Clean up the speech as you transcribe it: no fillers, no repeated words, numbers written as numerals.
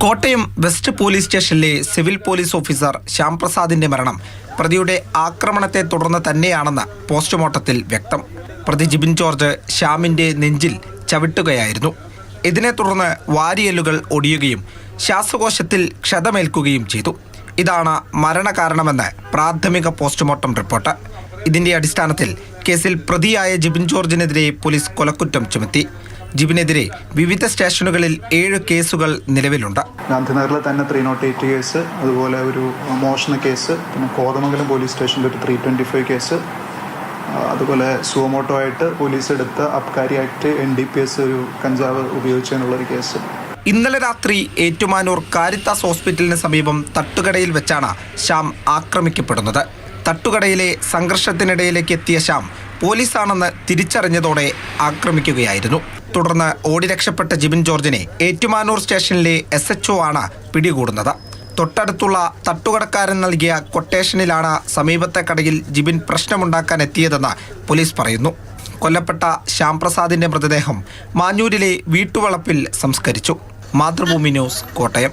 Kottayam west police സ്റ്റേഷനിലെ civil police officer ശ്യാംപ്രസാദിന്റെ മരണം പ്രതിയുടെ ആക്രമണത്തെ തുടർന്ന് തന്നെയാണെന്ന് പോസ്റ്റ്മോർട്ടത്തിൽ വ്യക്തം. പ്രതി ജിബിൻ ജോർജ് ശ്യാമിന്റെ നെഞ്ചിൽ ചവിട്ടുകയായിരുന്നു. ഇതിനെ തുടർന്ന് വാരിയെല്ലുകൾ ഒടിയുകയും ശ്വാസകോശത്തിൽ ക്ഷതമേൽക്കുകയും ചെയ്തു. ഇതാണ് മരണകാരണമെന്ന് പ്രാഥമിക പോസ്റ്റ്മോർട്ടം റിപ്പോർട്ട്. ഇതിന്റെ അടിസ്ഥാനത്തിൽ കേസിൽ പ്രതിയായ ജിബിൻ ജോർജിനെതിരെ പോലീസ് കൊലക്കുറ്റം ചുമത്തി. ജിബിനെതിരെ വിവിധ സ്റ്റേഷനുകളിൽ 7 കേസുകൾ നിലവിലുണ്ട്. ഗാന്ധിനഗറിൽ തന്നെ 308 കേസ്, അതുപോലെ ഒരു മോഷണ കേസ്, പിന്നെ കോതമംഗലം പോലീസ് സ്റ്റേഷനിൽ ഒരു 325 കേസ്, അതുപോലെ സുവമോട്ടോ ആയിട്ട് പോലീസ് എടുത്ത അബ്കാരി ആക്ട് NDPS ഒരു കഞ്ചാവ് ഉപയോഗിച്ചതിനുള്ളൊരു കേസ്. ഇന്നലെ രാത്രി ഏറ്റുമാനൂർ കാരിത്താസ് ഹോസ്പിറ്റലിന് സമീപം തട്ടുകടയിൽ വെച്ചാണ് ശ്യാം ആക്രമിക്കപ്പെടുന്നത്. തട്ടുകടയിലെ സംഘർഷത്തിനിടയിലേക്ക് എത്തിയ ശ്യാം പോലീസാണെന്ന് തിരിച്ചറിഞ്ഞതോടെ ആക്രമിക്കുകയായിരുന്നു. തുടർന്ന് ഓടി രക്ഷപ്പെട്ട ജിബിൻ ജോർജിനെ ഏറ്റുമാനൂർ സ്റ്റേഷനിലെ SHO ആണ് പിടികൂടുന്നത്. തൊട്ടടുത്തുള്ള തട്ടുകടക്കാരൻ നൽകിയ കൊട്ടേഷനിലാണ് സമീപത്തെ കടയിൽ ജിബിൻ പ്രശ്നമുണ്ടാക്കാൻ എത്തിയതെന്ന് പോലീസ് പറയുന്നു. കൊല്ലപ്പെട്ട ശ്യാംപ്രസാദിന്റെ മൃതദേഹം മാഞ്ഞൂരിലെ വീട്ടുവളപ്പിൽ സംസ്കരിച്ചു. മാതൃഭൂമി ന്യൂസ്, കോട്ടയം.